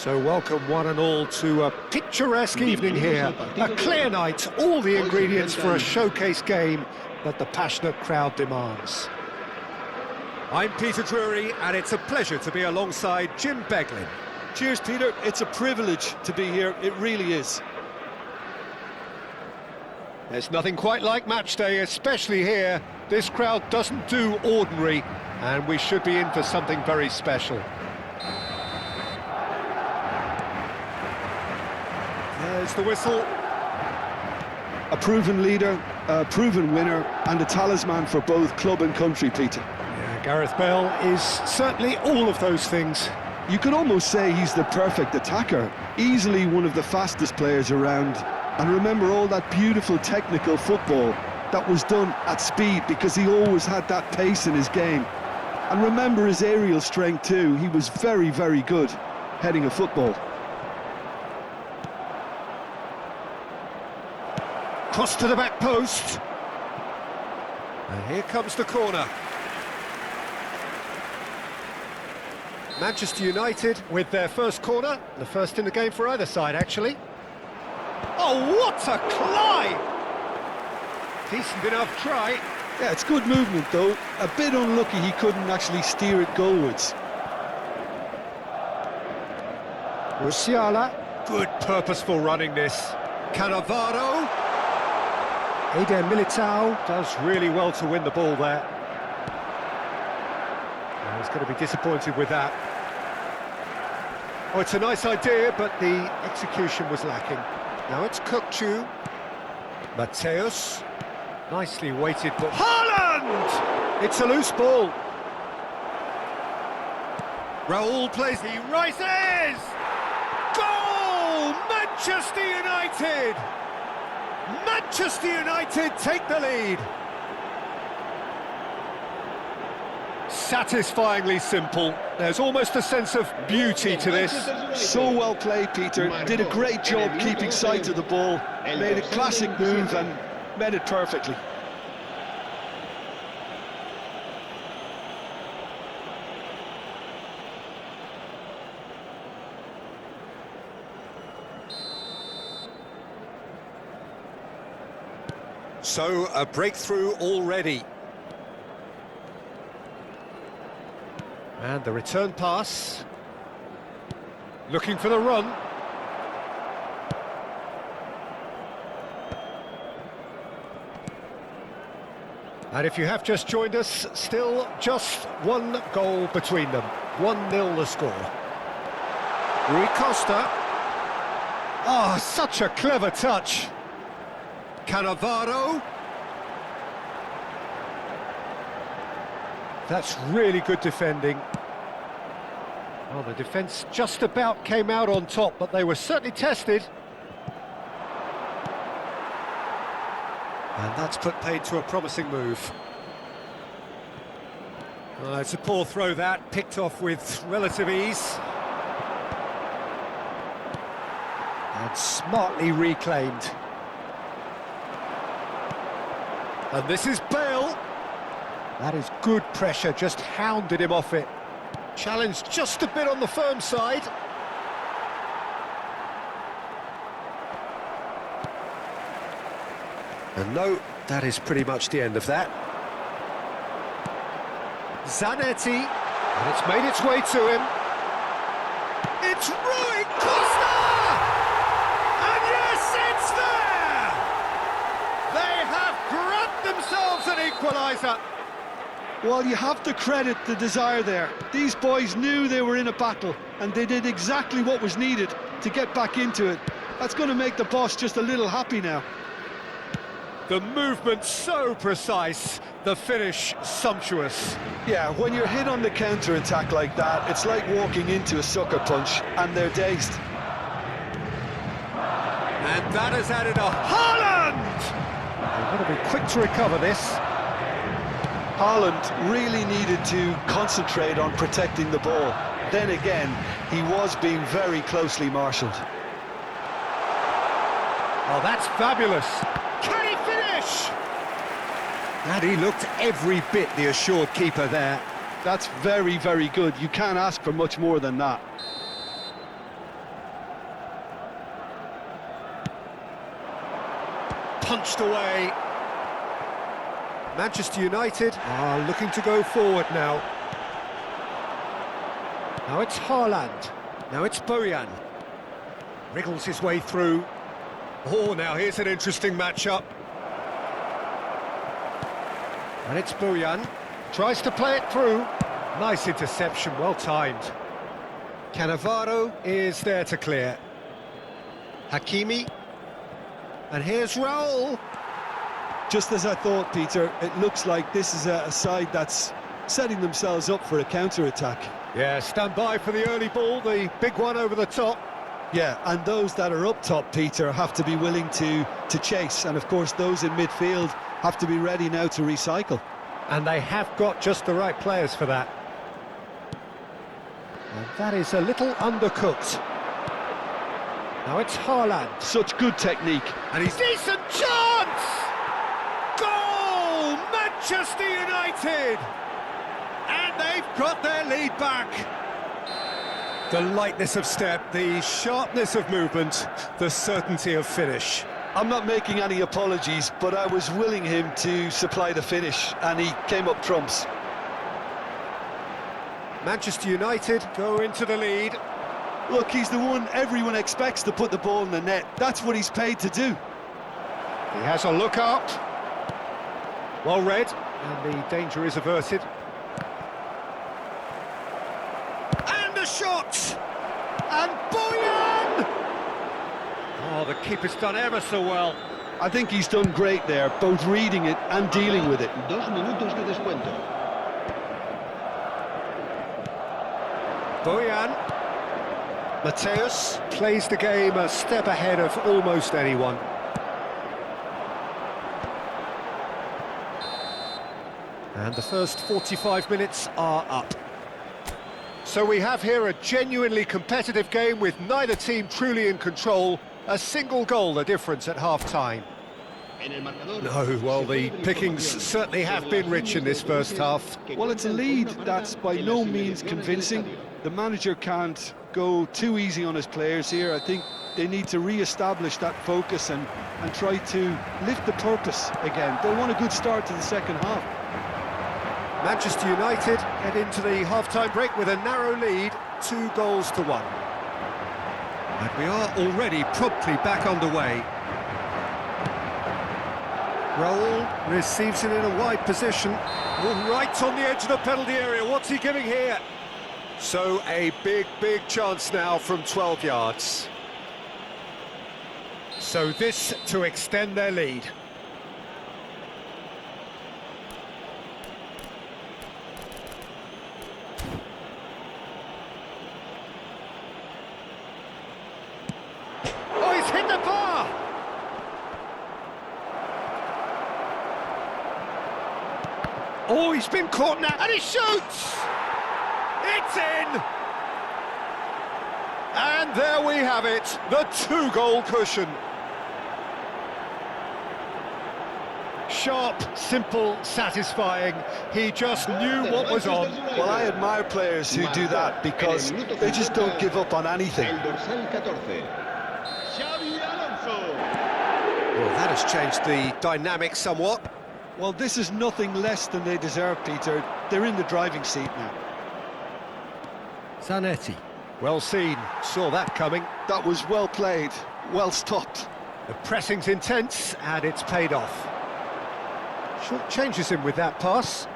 So welcome one and all to a picturesque evening here. A clear night, all the ingredients for a showcase game that the passionate crowd demands. I'm Peter Drury, and it's a pleasure to be alongside Jim Beglin. Cheers, Peter. It's a privilege to be here. It really is. There's nothing quite like match day, especially here. This crowd doesn't do ordinary, and we should be in for something very special. There's the whistle. A proven leader, a proven winner, and a talisman for both club and country, Peter. Yeah, Gareth Bale is certainly all of those things. You could almost say he's the perfect attacker, easily one of the fastest players around. And remember all that beautiful technical football that was done at speed, because he always had that pace in his game. And remember his aerial strength too. He was very, very good heading a football. Cross to the back post. And here comes the corner. Manchester United with their first corner. The first in the game for either side, actually. Oh, what a climb! Decent enough try. Yeah, it's good movement, though. A bit unlucky he couldn't actually steer it goalwards. Musiala. Good purposeful running this. Cannavaro. Eder Militao does really well to win the ball there. Oh, he's going to be disappointed with that. Oh, it's a nice idea, but the execution was lacking. Now it's Kukçu. Mateus. Nicely weighted, but Haaland! It's a loose ball. Raul plays, he rises! Goal! Manchester United! Manchester United take the lead. Satisfyingly simple. There's almost a sense of beauty to this. So well played, Peter. Did a great job keeping sight of the ball. Made a classic move and made it perfectly. So, a breakthrough already. And the return pass. Looking for the run. And if you have just joined us, still just one goal between them. 1-0 the score. Rui Costa. Oh, such a clever touch. Cannavaro. That's really good defending. Well, the defence just about came out on top, but they were certainly tested. And that's put paid to a promising move. It's a poor throw that, picked off with relative ease. And smartly reclaimed. And this is Bale. That is good pressure, just hounded him off it. Challenged just a bit on the firm side. And no, that is pretty much the end of that. Zanetti, and it's made its way to him. It's Rui Costa! And yes, it's there! They have grabbed themselves an equaliser. Well, you have to credit the desire there. These boys knew they were in a battle, and they did exactly what was needed to get back into it. That's going to make the boss just a little happy now. The movement so precise, the finish sumptuous. Yeah, when you're hit on the counter-attack like that, it's like walking into a sucker punch, and they're dazed. And that has added a Haaland! They've got to be quick to recover this. Haaland really needed to concentrate on protecting the ball. Then again, he was being very closely marshalled. Oh, that's fabulous. Can he finish? And he looked every bit the assured keeper there. That's very, very good. You can't ask for much more than that. punched away. Manchester United are looking to go forward now. Now it's Haaland. Now it's Bojan. Wriggles his way through. Oh, now here's an interesting matchup. And it's Bojan. Tries to play it through. Nice interception, well timed. Cannavaro is there to clear. Hakimi. And here's Raul. Just as I thought, Peter, it looks like this is a side that's setting themselves up for a counter-attack. Yeah, stand by for the early ball, the big one over the top. Yeah, and those that are up top, Peter, have to be willing to chase. And, of course, those in midfield have to be ready now to recycle. And they have got just the right players for that. And that is a little undercooked. Now it's Haaland. Such good technique. And he's decent chance! Goal! Manchester United! And they've got their lead back. The lightness of step, the sharpness of movement, the certainty of finish. I'm not making any apologies, but I was willing him to supply the finish, and he came up trumps. Manchester United go into the lead. Look, he's the one everyone expects to put the ball in the net. That's what he's paid to do. He has a look up. Well read, and the danger is averted. And a shot! And Bojan! Oh, the keeper's done ever so well. I think he's done great there, both reading it and dealing with it. 2 minutos de descuento. Bojan. Mateus plays the game a step ahead of almost anyone. And the first 45 minutes are up. So we have here a genuinely competitive game with neither team truly in control. A single goal the difference at half-time. No, well, the pickings certainly have been rich in this first half. Well, it's a lead that's by no means convincing. The manager can't go too easy on his players here. I think they need to re-establish that focus and try to lift the purpose again. They want a good start to the second half. Manchester United head into the half-time break with a narrow lead, 2-1. And we are already promptly back underway. Raul receives it in a wide position. Oh, right on the edge of the penalty area. What's he giving here? So a big chance now from 12 yards. So this to extend their lead. Oh, he's hit the bar! Oh, he's been caught now, and he shoots! It's in! And there we have it, the 2-goal cushion. Sharp, simple, satisfying. He just knew what was on. Well, I admire players who do that because they just don't give up on anything. Well, that has changed the dynamic somewhat. Well, this is nothing less than they deserve, Peter. They're in the driving seat now. Zanetti. Well seen, saw that coming. That was well played, well stopped. The pressing's intense, and it's paid off. Short changes him with that pass.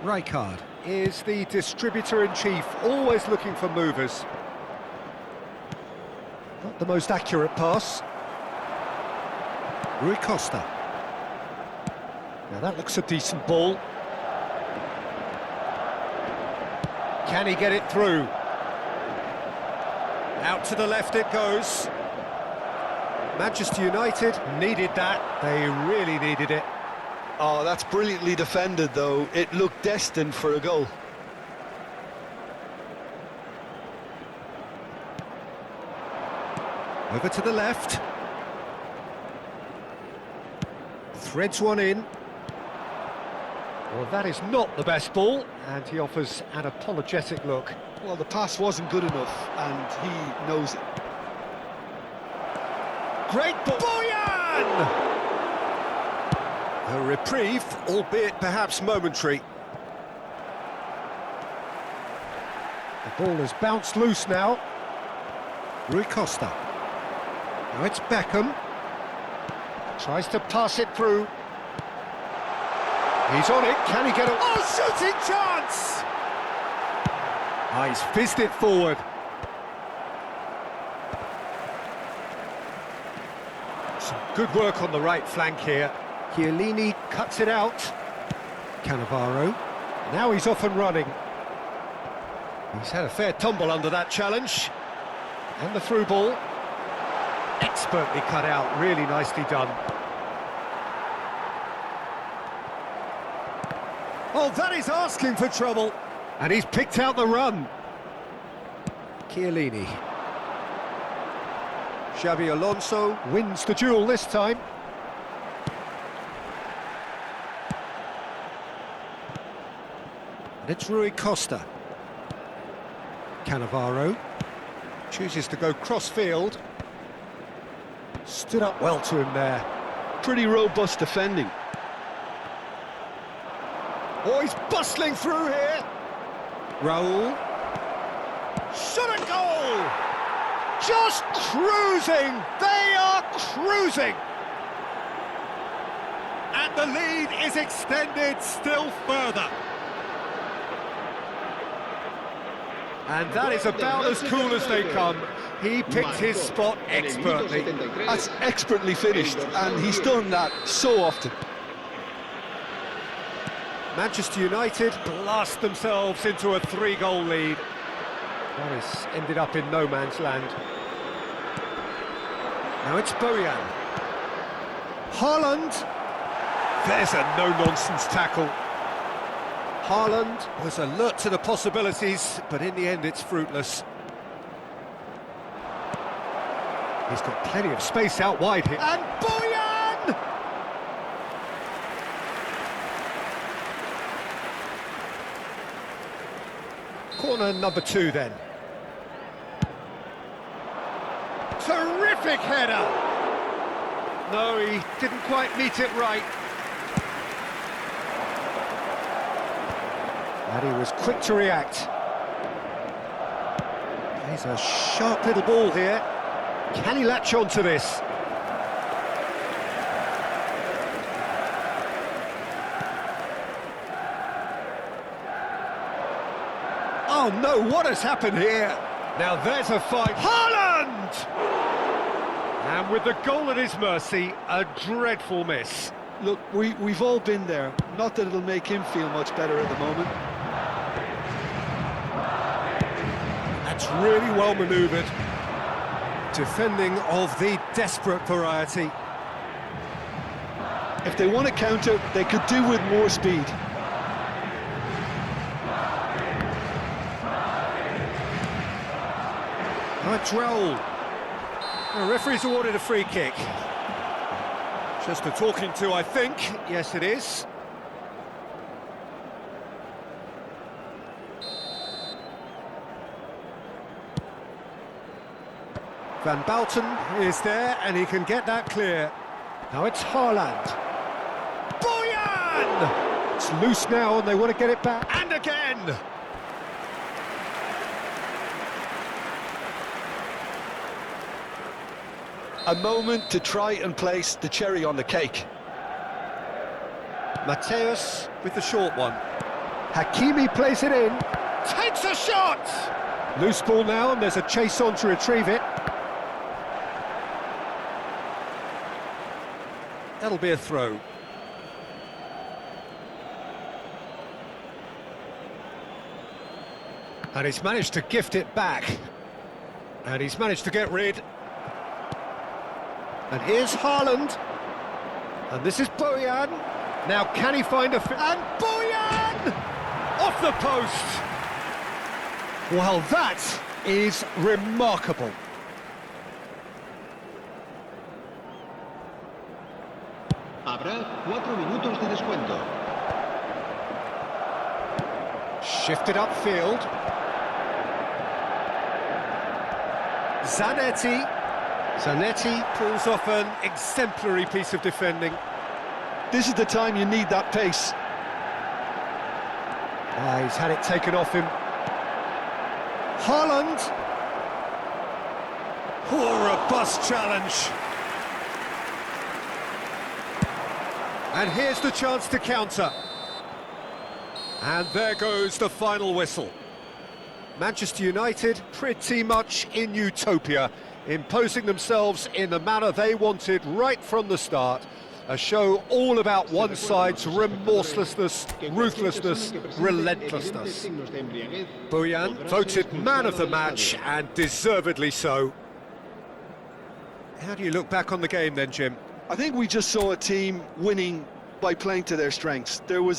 Rijkaard is the distributor-in-chief, always looking for movers. Not the most accurate pass. Rui Costa. Now that looks a decent ball. Can he get it through? Out to the left it goes. Manchester United needed that. They really needed it. Oh, that's brilliantly defended, though. It looked destined for a goal. Over to the left. Threads one in. Well, that is not the best ball, and he offers an apologetic look. Well, the pass wasn't good enough, and he knows it. great ball. Boyan! A reprieve, albeit perhaps momentary. The ball has bounced loose now. Rui Costa. Now it's Beckham. Tries to pass it through. He's on it. Can he get a... Oh, shooting chance! Ah, he's fizzed it forward. Some good work on the right flank here. Chiellini cuts it out. Cannavaro. Now he's off and running. He's had a fair tumble under that challenge. And the through ball. Expertly cut out, really nicely done. Oh, that is asking for trouble. And he's picked out the run. Chiellini. Xabi Alonso wins the duel this time. And it's Rui Costa. Cannavaro chooses to go cross-field. Stood up well to him there. Pretty robust defending. Oh, he's bustling through here. Raul. Shot a goal! Just cruising! They are cruising! And the lead is extended still further. And that is about as cool as they come. He picked his spot expertly. That's expertly finished, and he's done that so often. Manchester United blast themselves into a 3-goal lead. That has ended up in no man's land. Now it's Boyan. Haaland. There's a no-nonsense tackle. Haaland was alert to the possibilities, but in the end it's fruitless. He's got plenty of space out wide here. And Boyan! Corner number 2 then. Terrific header! No, he didn't quite meet it right. And he was quick to react. He's a sharp little ball here. Can he latch on to this? Oh no, what has happened here? Now there's a fight. Haaland! And with the goal at his mercy, a dreadful miss. Look, we've all been there. Not that it'll make him feel much better at the moment. That's really well manoeuvred. Defending of the desperate variety. If they want to counter, they could do with more speed. That's Raul. The referee's awarded a free kick. Just a talking to, I think. Yes, it is. Van Bouten is there, and he can get that clear. Now it's Haaland. Boyan! It's loose now, and they want to get it back. And again! A moment to try and place the cherry on the cake. Mateus with the short one. Hakimi plays it in. Takes a shot! Loose ball now, and there's a chase on to retrieve it. That'll be a throw. And he's managed to gift it back. And he's managed to get rid. And here's Haaland. And this is Boyan. Now can he find a... And Boyan! Off the post! Well, that is remarkable. Habrá 4 minutos de descuento. Shifted upfield. Zanetti. Zanetti pulls off an exemplary piece of defending. This is the time you need that pace. He's had it taken off him. Haaland. Oh, robust challenge. And here's the chance to counter. And there goes the final whistle. Manchester United pretty much in utopia, imposing themselves in the manner they wanted right from the start. A show all about one side's remorselessness, ruthlessness, relentlessness. Bojan voted man of the match, and deservedly so. How do you look back on the game then, Jim? I think we just saw a team winning by playing to their strengths. There was